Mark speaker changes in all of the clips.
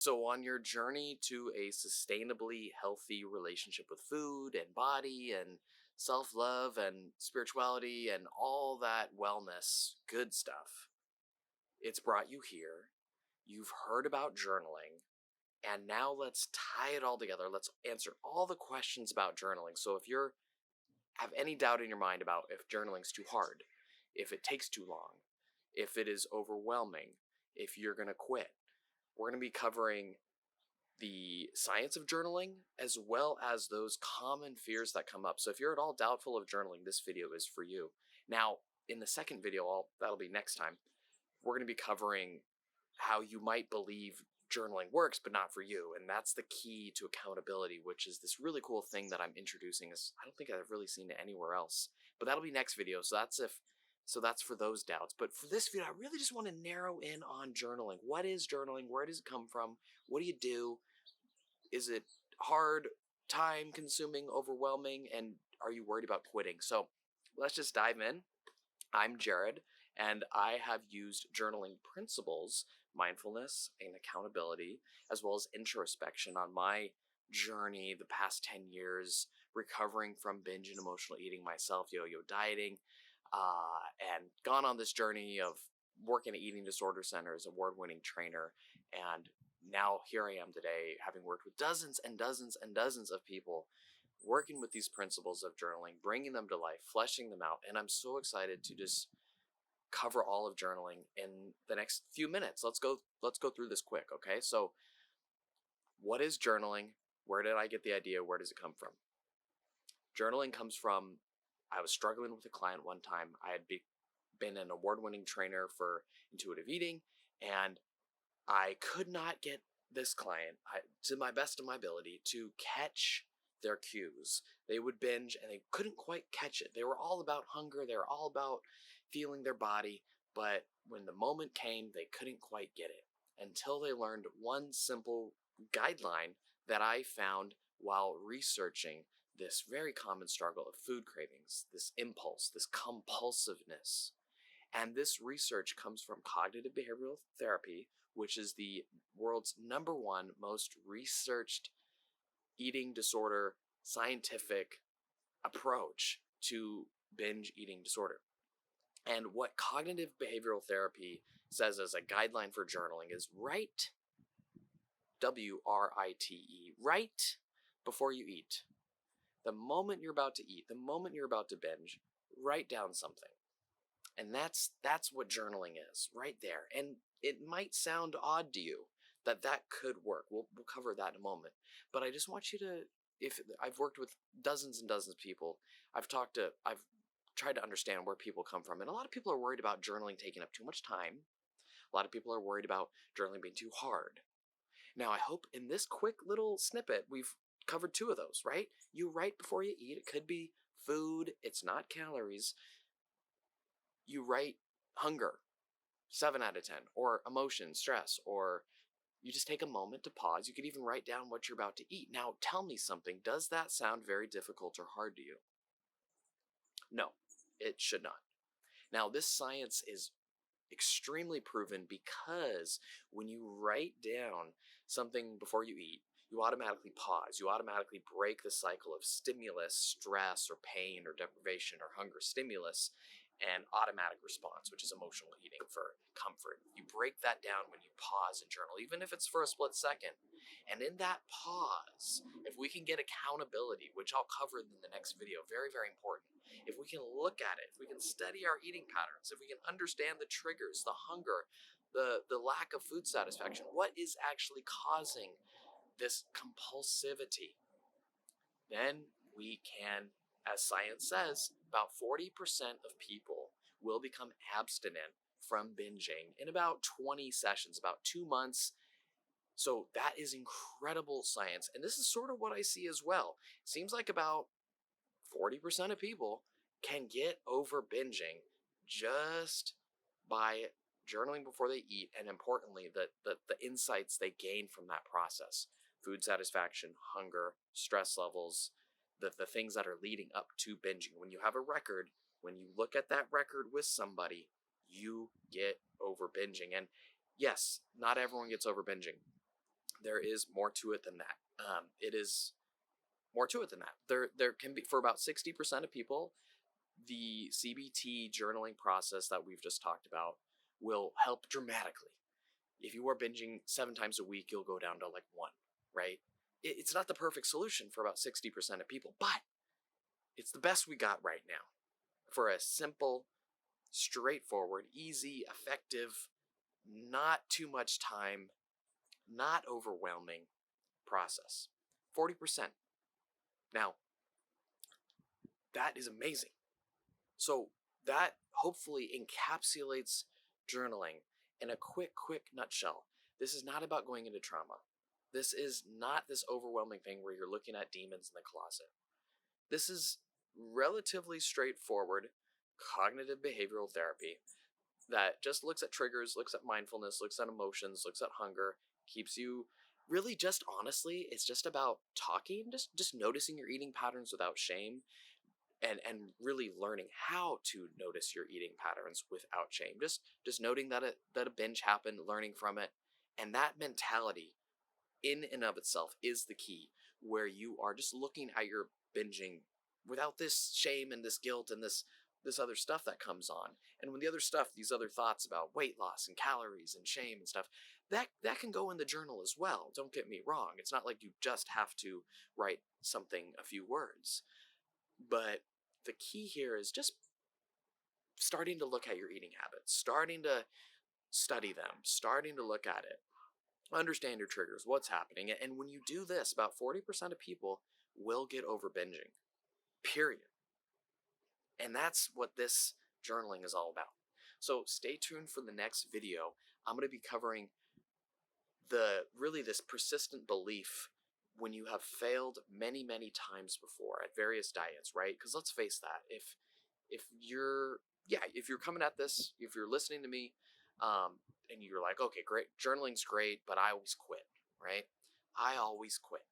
Speaker 1: So, on your journey to a sustainably healthy relationship with food and body and self love and spirituality and all that wellness, good stuff, it's brought you here. You've heard about journaling. And now let's tie it all together. Let's answer all the questions about journaling. So, if you have any doubt in your mind about if journaling's too hard, if it takes too long, if it is overwhelming, if you're going to quit, we're going to be covering the science of journaling as well as those common fears that come up. So if you're at all doubtful of journaling, this video is for you. Now, in the second video, that'll be next time, we're going to be covering how you might believe journaling works, but not for you. And that's the key to accountability, which is this really cool thing that I'm introducing. I don't think I've really seen it anywhere else, but that'll be next video. So that's for those doubts. But for this video, I really just want to narrow in on journaling. What is journaling? Where does it come from? What do you do? Is it hard, time consuming, overwhelming? And are you worried about quitting? So let's just dive in. I'm Jared, and I have used journaling principles, mindfulness and accountability, as well as introspection on my journey the past 10 years, recovering from binge and emotional eating myself, yo-yo dieting, and gone on this journey of working at eating disorder centers, award-winning trainer, and now here I am today, having worked with dozens and dozens and dozens of people, working with these principles of journaling, bringing them to life, fleshing them out, and I'm so excited to just cover all of journaling in the next few minutes. Let's go through this quick, okay? So, what is journaling? Where did I get the idea? Where does it come from? Journaling comes from, I was struggling with a client one time. I had been an award-winning trainer for intuitive eating, and I could not get this client, to my best of my ability, to catch their cues. They would binge and they couldn't quite catch it. They were all about hunger. They were all about feeling their body. But when the moment came, they couldn't quite get it until they learned one simple guideline that I found while researching this very common struggle of food cravings, this impulse, this compulsiveness. And this research comes from cognitive behavioral therapy, which is the world's #1 most researched eating disorder scientific approach to binge eating disorder. And what cognitive behavioral therapy says as a guideline for journaling is write, W-R-I-T-E, write before you eat. The moment you're about to eat, the moment you're about to binge, write down something. And that's what journaling is, right there. And it might sound odd to you that could work. We'll cover that in a moment. But I just want you to, if I've worked with dozens and dozens of people, I've tried to understand where people come from. And a lot of people are worried about journaling taking up too much time. A lot of people are worried about journaling being too hard. Now, I hope in this quick little snippet, we've covered 2 of those, right? You write before you eat. It could be food. It's not calories. You write hunger, 7 out of 10, or emotion, stress, or you just take a moment to pause. You could even write down what you're about to eat. Now, tell me something. Does that sound very difficult or hard to you? No, it should not. Now, this science is extremely proven because when you write down something before you eat, you automatically pause. You automatically break the cycle of stimulus, stress, or pain, or deprivation, or hunger stimulus, and automatic response, which is emotional eating for comfort. You break that down when you pause and journal, even if it's for a split second. And in that pause, if we can get accountability, which I'll cover in the next video, very, very important. If we can look at it, if we can study our eating patterns, if we can understand the triggers, the hunger, the lack of food satisfaction, what is actually causing this compulsivity, then we can, as science says, about 40% of people will become abstinent from binging in about 20 sessions, about 2 months. So that is incredible science. And this is sort of what I see as well. It seems like about 40% of people can get over binging just by journaling before they eat, and importantly, the insights they gain from that process. Food satisfaction, hunger, stress levels, the things that are leading up to binging. When you have a record, when you look at that record with somebody, you get over binging. And yes, not everyone gets over binging. there is more to it than that. It is more to it than that. There can be, for about 60% of people, the CBT journaling process that we've just talked about will help dramatically. If you are binging 7 times a week, you'll go down to like 1, right? It's not the perfect solution for about 60% of people, but it's the best we got right now for a simple, straightforward, easy, effective, not too much time, not overwhelming process. 40%. Now, that is amazing. So that hopefully encapsulates journaling in a quick nutshell. This is not about going into trauma. This is not this overwhelming thing where you're looking at demons in the closet. This is relatively straightforward cognitive behavioral therapy that just looks at triggers, looks at mindfulness, looks at emotions, looks at hunger, keeps you really just honestly, it's just about talking, just noticing your eating patterns without shame, and really learning how to notice your eating patterns without shame. Just noting that a binge happened, learning from it, and that mentality in and of itself is the key, where you are just looking at your binging without this shame and this guilt and this other stuff that comes on. And when the other stuff, these other thoughts about weight loss and calories and shame and stuff, that can go in the journal as well. Don't get me wrong. It's not like you just have to write something, a few words. But the key here is just starting to look at your eating habits, starting to study them, starting to look at it, understand your triggers, what's happening. And when you do this, about 40% of people will get over binging, period. And that's what this journaling is all about. So stay tuned for the next video. I'm going to be covering this persistent belief when you have failed many times before at various diets, right? Because let's face that, if you're coming at this, if you're listening to me, and you're like, okay, great, journaling's great, but I always quit, right? I always quit.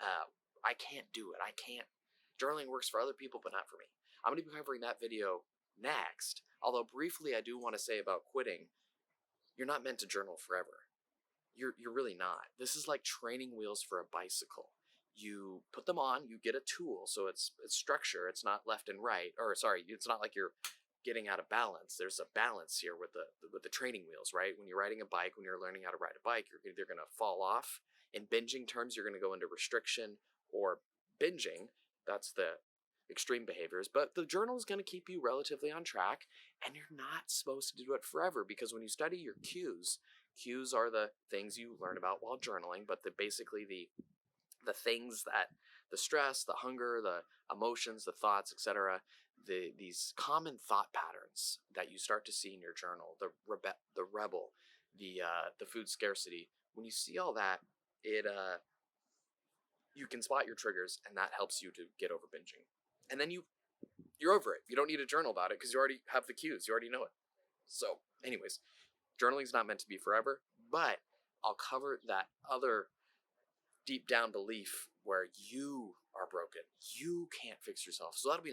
Speaker 1: I can't do it. I can't. Journaling works for other people, but not for me. I'm going to be covering that video next. Although briefly, I do want to say about quitting, you're not meant to journal forever. You're really not. This is like training wheels for a bicycle. You put them on, you get a tool, so it's structure. It's not left and right, or sorry, it's not like you're getting out of balance. There's a balance here with the training wheels, right? When you're riding a bike, when you're learning how to ride a bike, you're either going to fall off. In binging terms, you're going to go into restriction or binging. That's the extreme behaviors. But the journal is going to keep you relatively on track, and you're not supposed to do it forever, because when you study your cues are the things you learn about while journaling, but basically the things that the stress, the hunger, the emotions, the thoughts, etc., these common thought patterns that you start to see in your journal, the rebel, the food scarcity. When you see all that, you can spot your triggers, and that helps you to get over binging. And then you're over it. You don't need a journal about it because you already have the cues. You already know it. So, anyways, journaling is not meant to be forever, but I'll cover that other deep down belief where you are broken. You can't fix yourself. So that'll be next.